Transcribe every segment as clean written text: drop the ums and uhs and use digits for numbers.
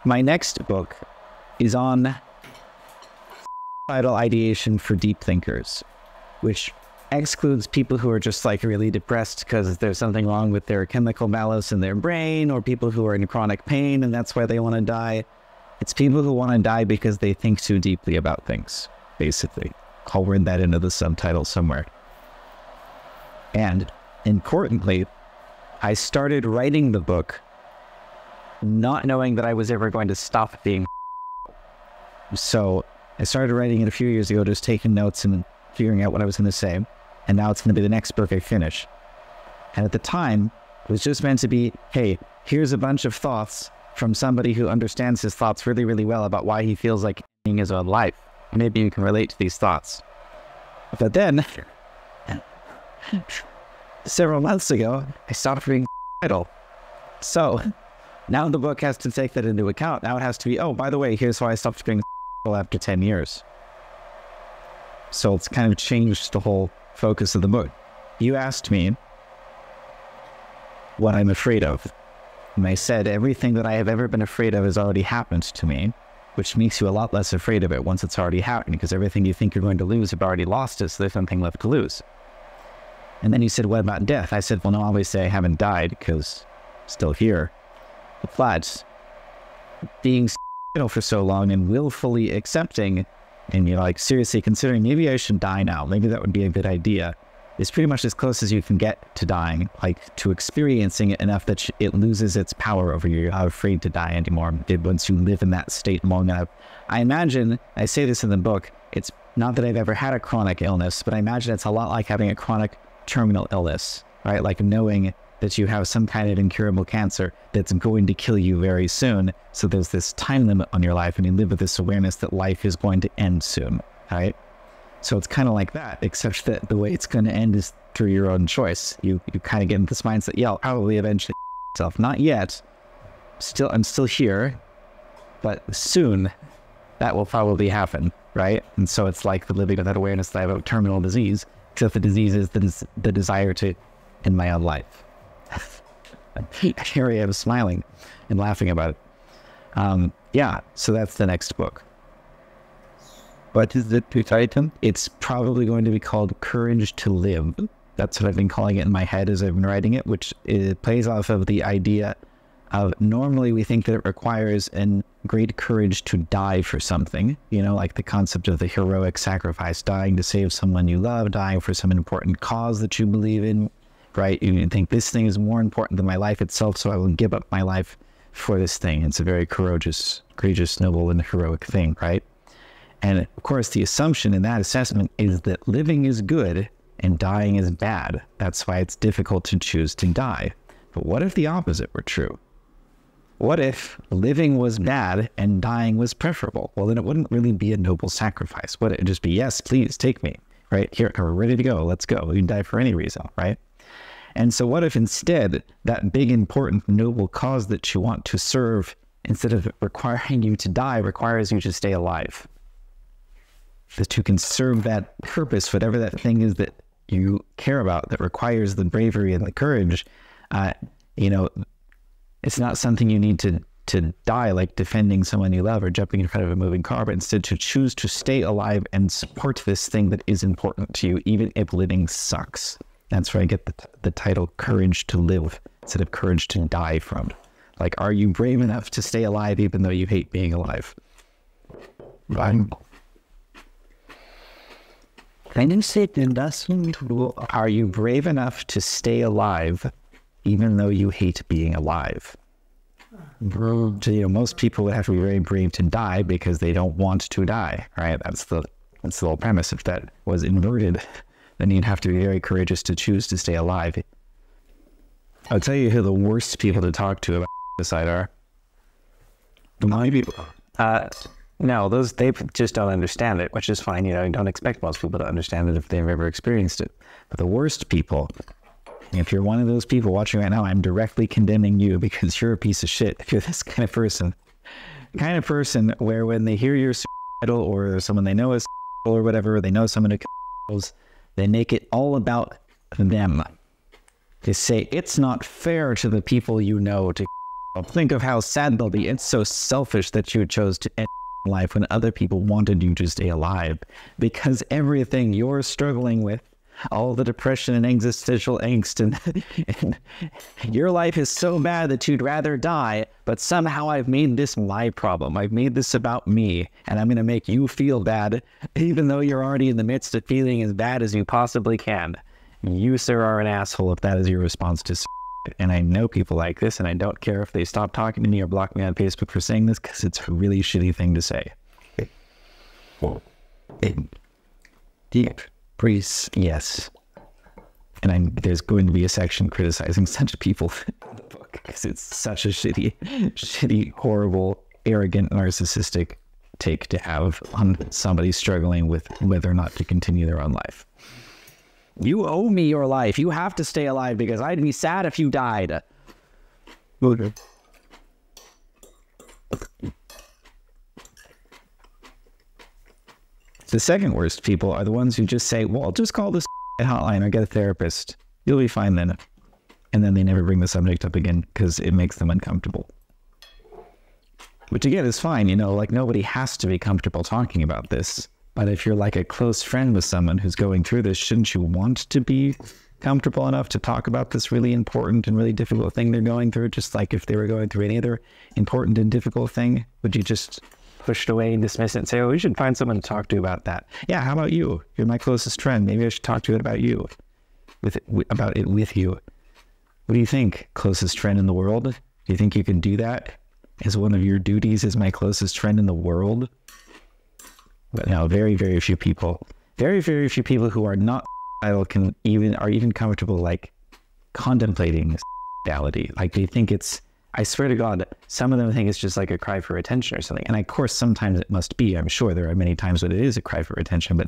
My next book is on suicidal ideation for deep thinkers, which excludes people who are just like really depressed because there's something wrong with their chemical balance in their brain, or people who are in chronic pain and that's why they want to die. It's people who want to die because they think too deeply about things, basically. I'll word that into the subtitle somewhere. And importantly, I started writing the book not knowing that I was ever going to stop being. So I started writing it a few years ago, just taking notes and figuring out what I was going to say. And now it's going to be the next book I finish. And at the time, it was just meant to be, hey, here's a bunch of thoughts from somebody who understands his thoughts really, really well about why he feels like ending his own life. Maybe you can relate to these thoughts. But then, several months ago, I stopped being suicidal. So now the book has to take that into account. Now it has to be, oh, by the way, here's why I stopped being suicidal after 10 years. So it's kind of changed the whole focus of the book. You asked me what I'm afraid of. And I said everything that I have ever been afraid of has already happened to me, which makes you a lot less afraid of it once it's already happened, because everything you think you're going to lose, you've already lost it, so there's nothing left to lose. And then you said, what about death? I said, well, no, obviously I haven't died because I'm still here. But being suicidal for so long and willfully accepting and you're like seriously considering maybe I should die now, maybe that would be a good idea, is pretty much as close as you can get to dying, like to experiencing it enough that it loses its power over you. You're not afraid to die anymore once you live in that state long enough. I imagine, I say this in the book, it's not that I've ever had a chronic illness, but I imagine it's a lot like having a chronic terminal illness, right? Like knowing that you have some kind of incurable cancer that's going to kill you very soon. So there's this time limit on your life and you live with this awareness that life is going to end soon, right? So it's kind of like that, except that the way it's going to end is through your own choice. You kind of get into this mindset, yeah, I'll probably eventually myself. Not yet. I'm still here, but soon that will probably happen, right? And so it's like the living with that awareness that I have a terminal disease, except the disease is the desire to end my own life. Here I am smiling and laughing about it. Yeah, so that's the next book. What is the title? It's probably going to be called Courage to Live. That's what I've been calling it in my head as I've been writing it, which it plays off of the idea of normally we think that it requires great courage to die for something, you know, like the concept of the heroic sacrifice, dying to save someone you love, dying for some important cause that you believe in, right? You think this thing is more important than my life itself, so I will give up my life for this thing. It's a very courageous, noble, and heroic thing, right? And of course, the assumption in that assessment is that living is good and dying is bad. That's why it's difficult to choose to die. But what if the opposite were true? What if living was bad and dying was preferable? Well, then it wouldn't really be a noble sacrifice. Would it just be, yes, please take me, right? Here, we're ready to go. Let's go. You can die for any reason, right? And so what if instead that big, important, noble cause that you want to serve, instead of requiring you to die, requires you to stay alive? That you can serve that purpose, whatever that thing is that you care about, that requires the bravery and the courage. You know, it's not something you need to die, like defending someone you love or jumping in front of a moving car, but instead to choose to stay alive and support this thing that is important to you, even if living sucks. That's where I get the title Courage to Live instead of Courage to Die from. Like, are you brave enough to stay alive even though you hate being alive? Right. Are you brave enough to stay alive even though you hate being alive? So, you know, most people would have to be very brave to die because they don't want to die, right? That's the whole premise. If that was inverted, then you'd have to be very courageous to choose to stay alive. I'll tell you who the worst people to talk to about suicide are. My people. No, they just don't understand it, which is fine. You know, you don't expect most people to understand it if they've ever experienced it. But the worst people, if you're one of those people watching right now, I'm directly condemning you because you're a piece of shit. If you're this kind of person where when they hear you're suicidal or someone they know is suicidal or whatever, or they know someone who they make it all about them. They say, it's not fair to the people you know to Think of how sad they'll be. It's so selfish that you chose to end life when other people wanted you to stay alive. Because everything you're struggling with, all the depression and existential angst, and your life is so bad that you'd rather die, but somehow I've made this my problem. I've made this about me, and I'm going to make you feel bad, even though you're already in the midst of feeling as bad as you possibly can. You, sir, are an asshole if that is your response to and I know people like this, and I don't care if they stop talking to me or block me on Facebook for saying this, because it's a really shitty thing to say. Deep priests, yes. And there's going to be a section criticizing such people in the book, because it's such a shitty, horrible, arrogant, narcissistic take to have on somebody struggling with whether or not to continue their own life. You owe me your life. You have to stay alive because I'd be sad if you died. Okay. The second worst people are the ones who just say, well, just call this hotline or get a therapist. You'll be fine then. And then they never bring the subject up again because it makes them uncomfortable. Which again is fine, you know, like nobody has to be comfortable talking about this. But if you're like a close friend with someone who's going through this, shouldn't you want to be comfortable enough to talk about this really important and really difficult thing they're going through? Just like if they were going through any other important and difficult thing, would you just push it away and dismiss it and say, oh, we should find someone to talk to about that? Yeah, how about you? You're my closest friend. Maybe I should talk to it about you, about it with you. What do you think, closest friend in the world? Do you think you can do that as one of your duties as my closest friend in the world? But no, very, very few people who are not are even comfortable like contemplating reality. Like they think it's, I swear to God, some of them think it's just like a cry for attention or something. And of course, sometimes it must be. I'm sure there are many times when it is a cry for attention, but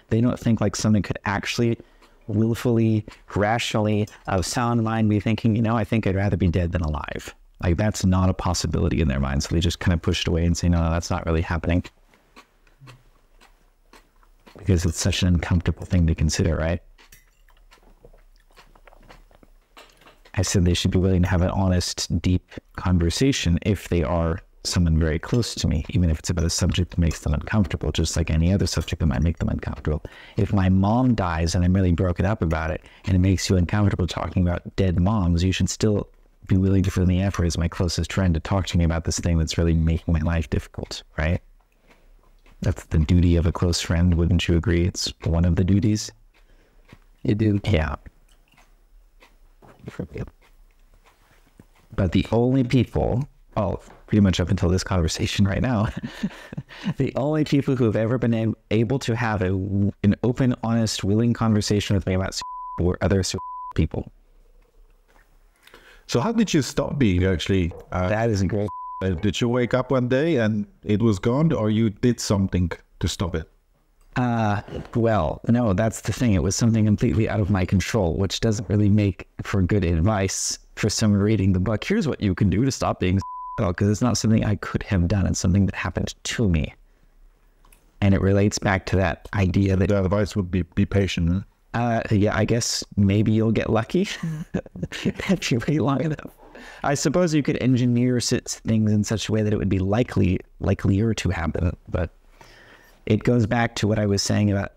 they don't think like someone could actually willfully, rationally, of sound mind be thinking, you know, I think I'd rather be dead than alive. Like that's not a possibility in their mind. So they just kind of push it away and say, no, that's not really happening. Because it's such an uncomfortable thing to consider, right? I said they should be willing to have an honest, deep conversation if they are someone very close to me, even if it's about a subject that makes them uncomfortable, just like any other subject that might make them uncomfortable. If my mom dies and I'm really broken up about it, and it makes you uncomfortable talking about dead moms, you should still be willing to put in the effort as my closest friend to talk to me about this thing that's really making my life difficult, right? That's the duty of a close friend, wouldn't you agree? It's one of the duties. You do? Yeah. But the only people, well, pretty much up until this conversation right now, the only people who have ever been able to have an open, honest, willing conversation with me about were other people. So how did you stop being actually? That is a great. Did you wake up one day and it was gone, or you did something to stop it? Well, no, that's the thing. It was something completely out of my control, which doesn't really make for good advice for someone reading the book. Here's what you can do to stop being because it's not something I could have done. It's something that happened to me. And it relates back to that idea that... The advice would be patient, huh? Yeah, I guess maybe you'll get lucky if you wait long enough. I suppose you could engineer things in such a way that it would be likelier to happen, but it goes back to what I was saying about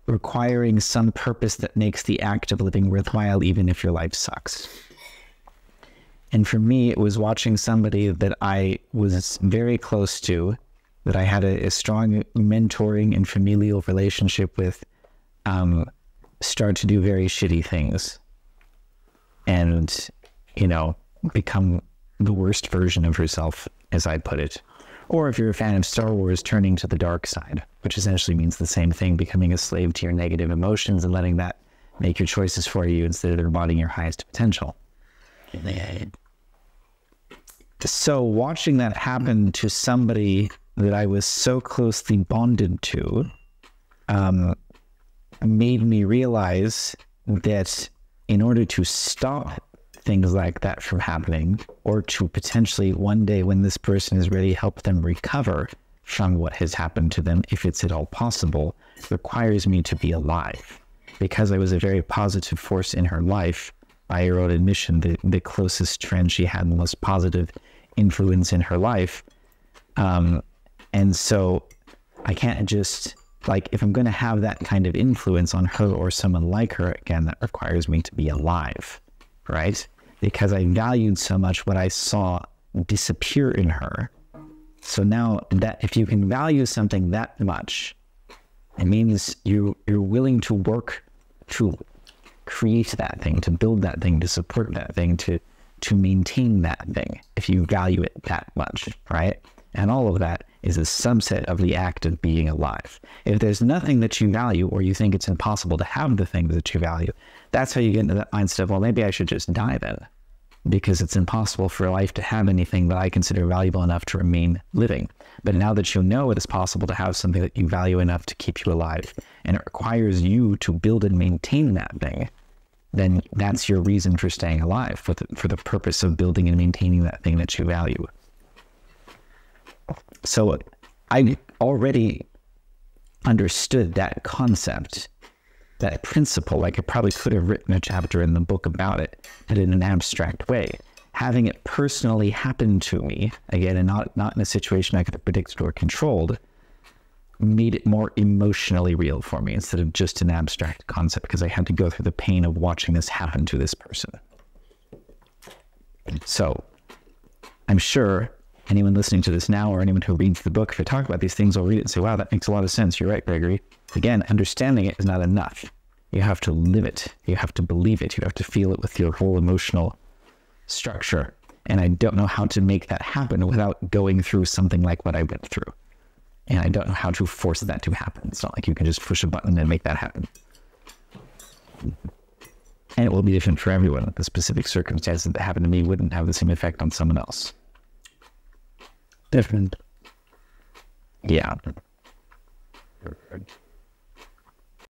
requiring some purpose that makes the act of living worthwhile, even if your life sucks. And for me, it was watching somebody that I was very close to, that I had a strong mentoring and familial relationship with, start to do very shitty things. And, you know, become the worst version of herself, as I put it. Or if you're a fan of Star Wars, turning to the dark side, which essentially means the same thing, becoming a slave to your negative emotions and letting that make your choices for you instead of embodying your highest potential. So watching that happen to somebody that I was so closely bonded to made me realize that in order to stop things like that from happening, or to potentially one day when this person is ready, help them recover from what has happened to them, if it's at all possible, requires me to be alive. Because I was a very positive force in her life, by her own admission, the closest friend she had, the most positive influence in her life. And so I can't just, like, if I'm going to have that kind of influence on her or someone like her, again, that requires me to be alive, right? Because I valued so much what I saw disappear in her. So now that if you can value something that much, it means you're willing to work to create that thing, to build that thing, to support that thing, to maintain that thing, if you value it that much, right? And all of that is a subset of the act of being alive. If there's nothing that you value, or you think it's impossible to have the things that you value, that's how you get into that mindset of, well, maybe I should just die then, because it's impossible for life to have anything that I consider valuable enough to remain living. But now that you know it is possible to have something that you value enough to keep you alive, and it requires you to build and maintain that thing, then that's your reason for staying alive, for the purpose of building and maintaining that thing that you value. So I already understood that concept, that principle. Like, I probably could have written a chapter in the book about it, but in an abstract way. Having it personally happen to me, again, and not in a situation I could have predicted or controlled, made it more emotionally real for me instead of just an abstract concept, because I had to go through the pain of watching this happen to this person. So I'm sure anyone listening to this now, or anyone who reads the book, if I talk about these things, will read it and say, wow, that makes a lot of sense. You're right, Gregory. Again, understanding it is not enough. You have to live it. You have to believe it. You have to feel it with your whole emotional structure. And I don't know how to make that happen without going through something like what I went through. And I don't know how to force that to happen. It's not like you can just push a button and make that happen. And it will be different for everyone. The specific circumstances that happened to me wouldn't have the same effect on someone else. Different. Yeah.